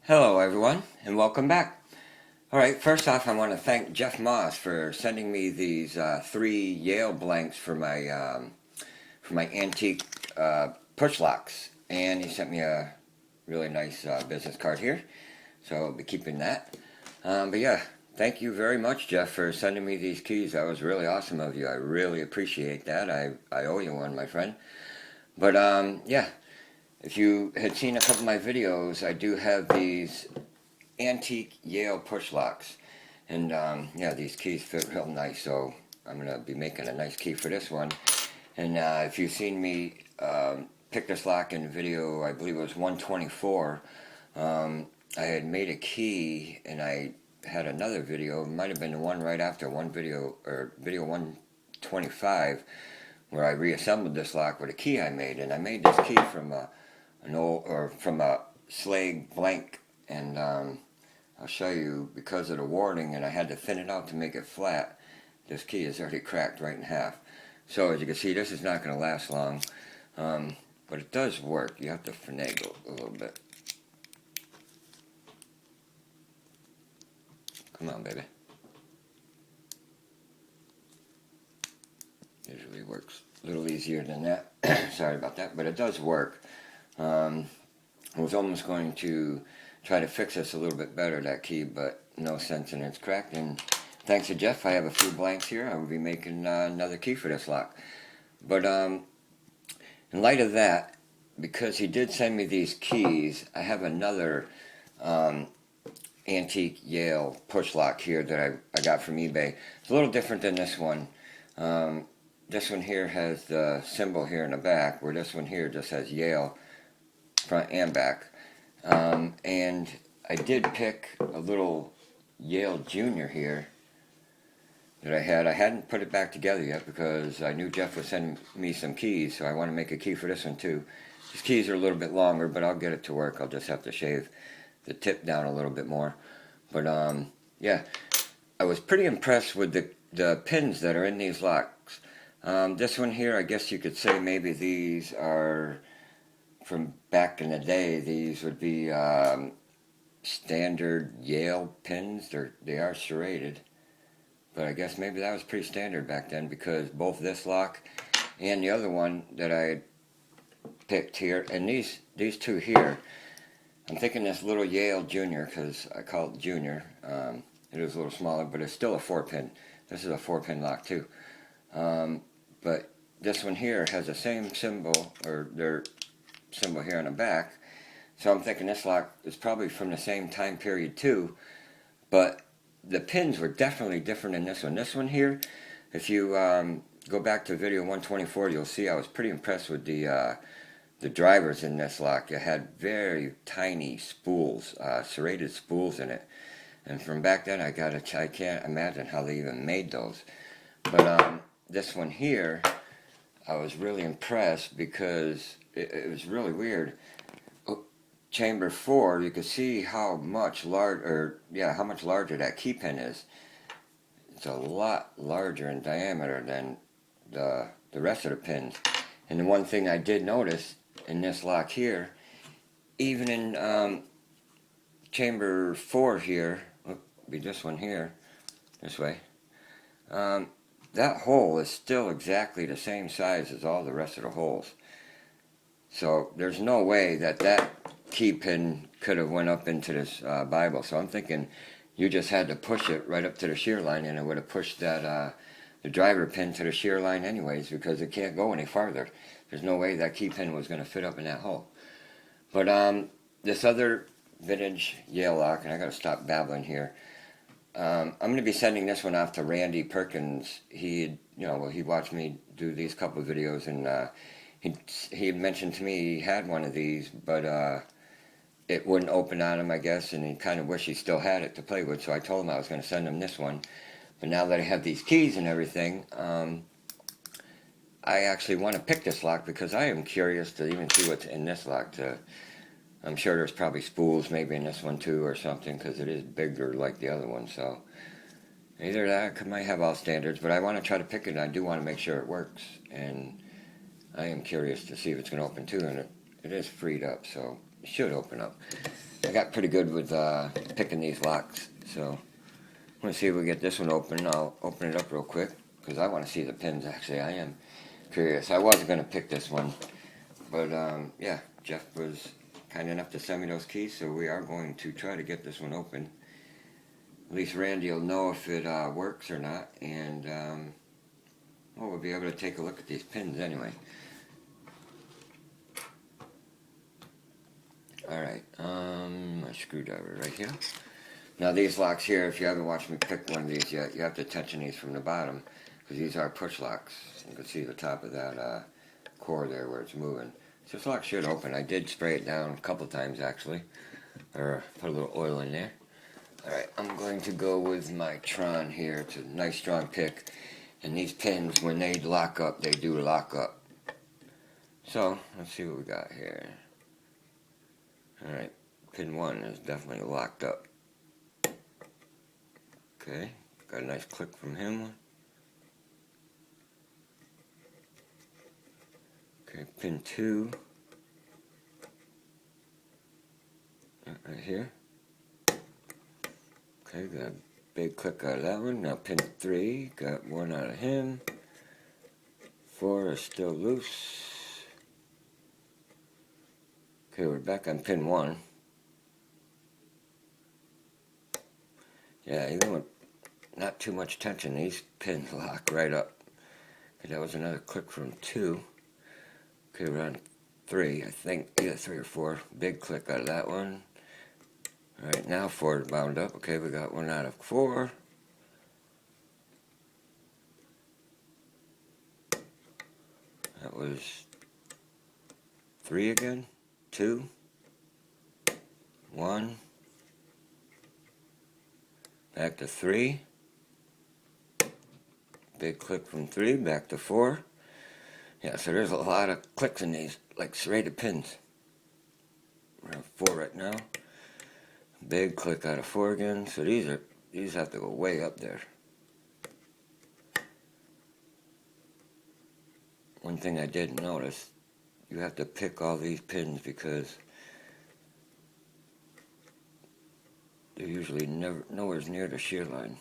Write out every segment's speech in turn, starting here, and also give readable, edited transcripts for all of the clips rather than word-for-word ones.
Hello everyone, and welcome back. Alright, first off I want to thank Jeff Moss for sending me these 3 Yale blanks for my antique push locks. And he sent me a really nice business card here, so I'll be keeping that. But yeah, thank you very much, Jeff, for sending me these keys. That was really awesome of you. I really appreciate that. I owe you one, my friend. But yeah, if you had seen a couple of my videos, I do have these antique Yale push locks. And yeah, these keys fit real nice, so I'm going to be making a nice key for this one. And if you've seen me pick this lock in video, I believe it was 124, I had made a key, and I had another video, it might have been the one right after video 125, where I reassembled this lock with a key I made. And I made this key from a slag blank, and I'll show you, because of the warding, and I had to thin it out to make it flat. This key is already cracked right in half. So as you can see, this is not going to last long, but it does work. You have to finagle a little bit. Come on, baby. Usually works a little easier than that. Sorry about that, but it does work. I was almost going to try to fix this a little bit better, that key, but no sense, and it's cracked. And thanks to Jeff, I have a few blanks here. I will be making another key for this lock. But in light of that, because he did send me these keys, I have another antique Yale push lock here that I got from eBay. It's a little different than this one. This one here has the symbol here in the back, where this one here just has Yale front and back. And I did pick a little Yale Junior here that I had. I hadn't put it back together yet because I knew Jeff was sending me some keys, so I want to make a key for this one too. These keys are a little bit longer, but I'll get it to work. I'll just have to shave the tip down a little bit more. But yeah, I was pretty impressed with the pins that are in these locks. This one here, I guess you could say maybe these are from back in the day. These would be standard Yale pins. They are serrated, but I guess maybe that was pretty standard back then, because both this lock and the other one that I picked here, and these two here, I'm thinking this little Yale Junior, because I call it Junior. It is a little smaller, but it's still a 4-pin. This is a 4-pin lock too. But this one here has the same symbol, or their symbol here on the back. So I'm thinking this lock is probably from the same time period too. But the pins were definitely different than this one. This one here, if you go back to video 124, you'll see I was pretty impressed with the drivers in this lock. It had very tiny spools, serrated spools in it. And from back then, I can't imagine how they even made those. But this one here, I was really impressed because it was really weird. Chamber 4, you can see how much larger that key pin is. It's a lot larger in diameter than the rest of the pins. And the one thing I did notice in this lock here, even in chamber 4 here, be this one here, this way, that hole is still exactly the same size as all the rest of the holes. So there's no way that key pin could have went up into this Bible. So I'm thinking you just had to push it right up to the shear line, and it would have pushed that the driver pin to the shear line anyways, because it can't go any farther. There's no way that key pin was going to fit up in that hole. But this other vintage Yale lock, and I got to stop babbling here. I'm going to be sending this one off to Randy Perkins. He watched me do these couple of videos, and he had mentioned to me he had one of these, but it wouldn't open on him, I guess, and he kind of wished he still had it to play with. So I told him I was going to send him this one. But now that I have these keys and everything, I actually want to pick this lock, because I am curious to even see what's in this lock. I'm sure there's probably spools maybe in this one too or something, because it is bigger like the other one. So either that, I might have all standards, but I want to try to pick it, and I do want to make sure it works. And I am curious to see if it's going to open too, and it is freed up, so it should open up. I got pretty good with picking these locks, so I'm going to see if we get this one open. I'll open it up real quick, because I want to see the pins, actually. I am curious. I wasn't going to pick this one, but yeah, Jeff was kind enough to send me those keys, so we are going to try to get this one open. At least Randy will know if it works or not, and well, we'll be able to take a look at these pins anyway. Alright, my screwdriver right here. Now these locks here, if you haven't watched me pick one of these yet, you have to tension these from the bottom, because these are push locks. You can see the top of that core there where it's moving. So this lock should open. I did spray it down a couple times actually, or put a little oil in there. Alright, I'm going to go with my Tron here. It's a nice strong pick, and these pins, when they lock up, they do lock up. So, let's see what we got here. Alright, pin 1 is definitely locked up. Okay, got a nice click from him. Okay, pin 2. Right here. Okay, got a big click out of that one. Now pin 3, got one out of him. 4 is still loose. Okay, we're back on pin 1. Yeah, even with not too much tension, these pins lock right up. Okay, that was another click from 2. Okay, we're on 3, I think. Either 3 or 4. Big click out of that one. Alright, now 4 is bound up. Okay, we got one out of 4. That was 3 again. 2. 1. Back to 3. Big click from 3, back to 4. Yeah, so there's a lot of clicks in these, like serrated pins. We're on 4 right now. Big click out of 4 again. So these have to go way up there. One thing I did notice, you have to pick all these pins because they're usually nowhere near the shear line.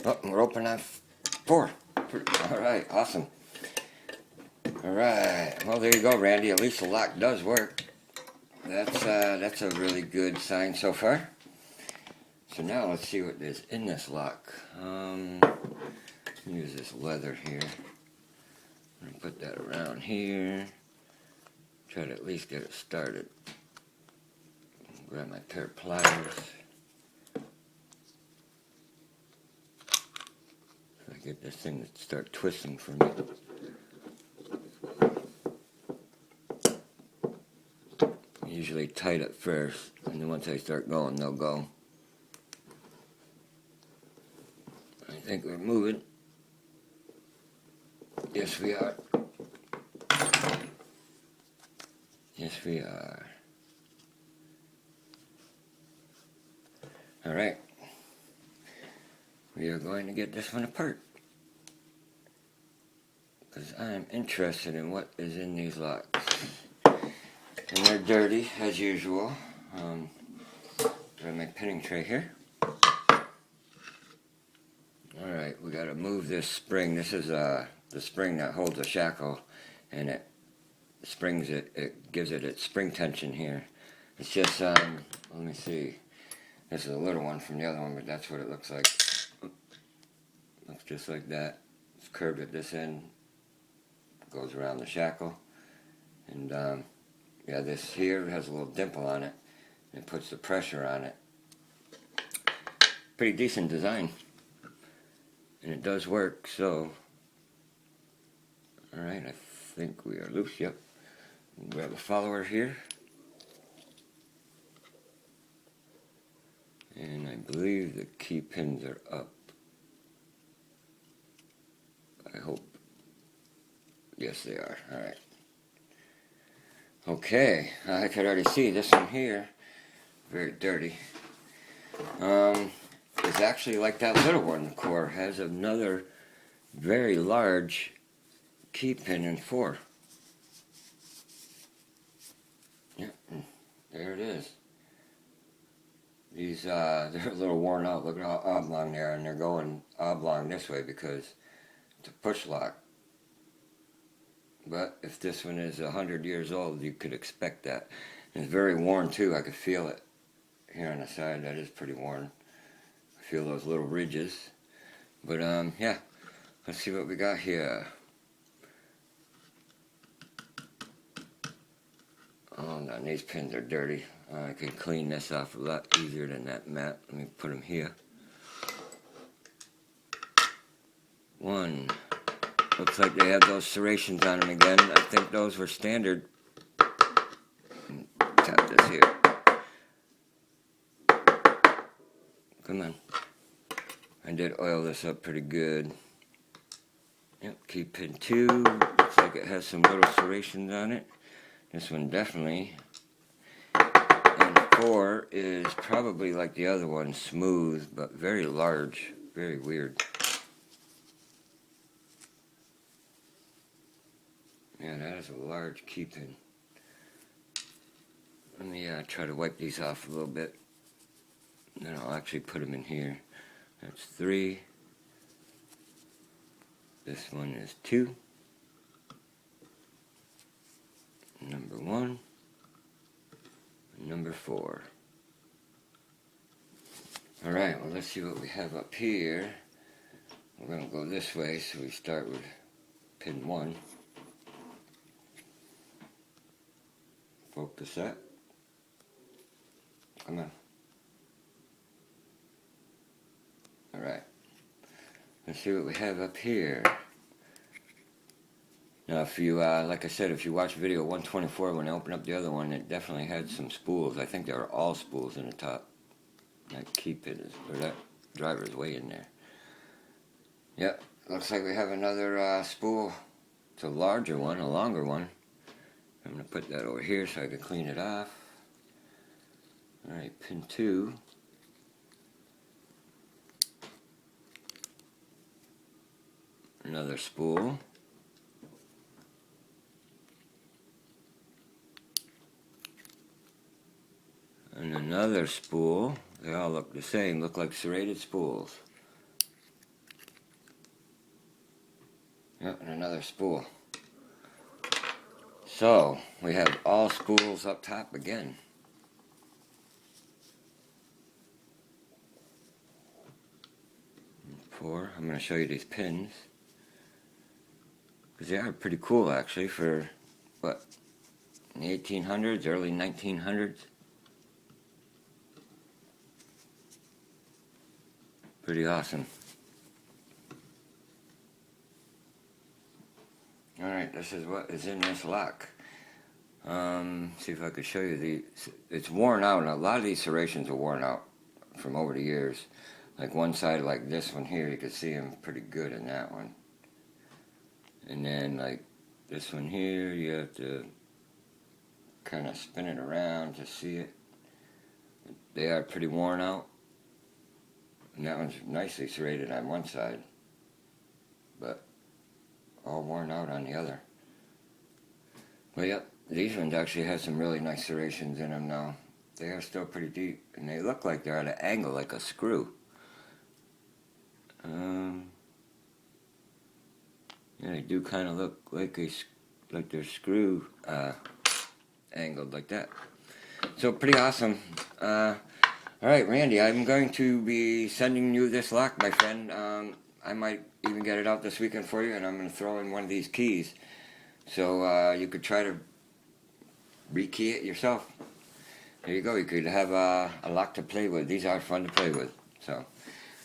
Oh, we're open on 4. Alright, awesome. Alright, well there you go, Randy. At least the lock does work. That's a really good sign so far. So now let's see what is in this lock. Use this leather here. I'm gonna put that around here. Try to at least get it started. Grab my pair of pliers. So I get this thing to start twisting for me. Usually tight at first, and then once I start going, they'll go. I think we're moving. Yes, we are. Yes, we are. Alright. We are going to get this one apart, because I am interested in what is in these locks. And they're dirty, as usual. Got my pinning tray here. Alright, we gotta move this spring. This is the spring that holds the shackle, and it springs it. It gives it its spring tension here. It's just, let me see. This is a little one from the other one, but that's what it looks like. Looks just like that. It's curved at this end. Goes around the shackle. And, yeah, this here has a little dimple on it. It puts the pressure on it. Pretty decent design. And it does work, so... Alright, I think we are loose, yep. Grab a follower here. And I believe the key pins are up. I hope. Yes, they are. Alright. Okay, I could already see this one here. Very dirty. It's actually like that little one. The core has another very large key pin in 4. Yep, there it is. These, they're a little worn out. Look at how oblong they are, and they're going oblong this way because it's a push lock. But if this one is 100 years old, you could expect that. And it's very worn too. I could feel it here on the side. That is pretty worn. I feel those little ridges. But yeah, let's see what we got here. Oh no, these pins are dirty. I can clean this off a lot easier than that mat. Let me put them here. One. Looks like they have those serrations on them again. I think those were standard. Tap this here. Come on. I did oil this up pretty good. Yep, key pin 2. Looks like it has some little serrations on it. This one definitely. And 4 is probably like the other one, smooth, but very large. Very weird. Yeah, that is a large key pin. Let me try to wipe these off a little bit. Then I'll actually put them in here. That's 3. This one is 2. Number 1. And number 4. Alright, well let's see what we have up here. We're going to go this way, so we start with pin 1. Focus that. Come on. Alright. Let's see what we have up here. Now if you, like I said, if you watch video 124, when I opened up the other one, it definitely had some spools. I think they were all spools in the top. That key pin is, or that driver's way in there. Yep, looks like we have another spool. It's a larger one, a longer one. I'm going to put that over here so I can clean it off. Alright, pin 2. Another spool. And another spool. They all look the same, look like serrated spools. Yep, and another spool. So, we have all spools up top again. Four. I'm going to show you these pins. Because they are pretty cool actually for, what, in the 1800s, early 1900s. Pretty awesome. Alright, this is what is in this lock. See if I could show you it's worn out, and a lot of these serrations are worn out from over the years. Like one side, like this one here, you can see them pretty good in that one. And then like this one here, you have to kind of spin it around to see it. They are pretty worn out. And that one's nicely serrated on one side, but all worn out on the other. But yep, these ones actually have some really nice serrations in them now. They are still pretty deep, and they look like they're at an angle, like a screw. Yeah, they do kind of look like they're screw angled like that. So pretty awesome. Alright, Randy, I'm going to be sending you this lock, my friend. I might even get it out this weekend for you, and I'm going to throw in one of these keys. So you could try to rekey it yourself. There you go. You could have a lock to play with. These are fun to play with. So,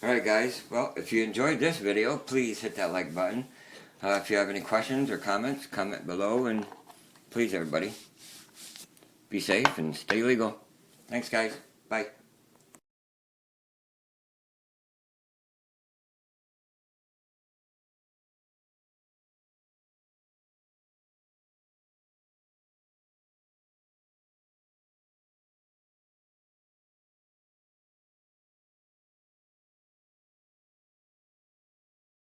alright guys, well, if you enjoyed this video, please hit that like button. If you have any questions or comments, comment below, and please everybody, be safe and stay legal. Thanks guys. Bye.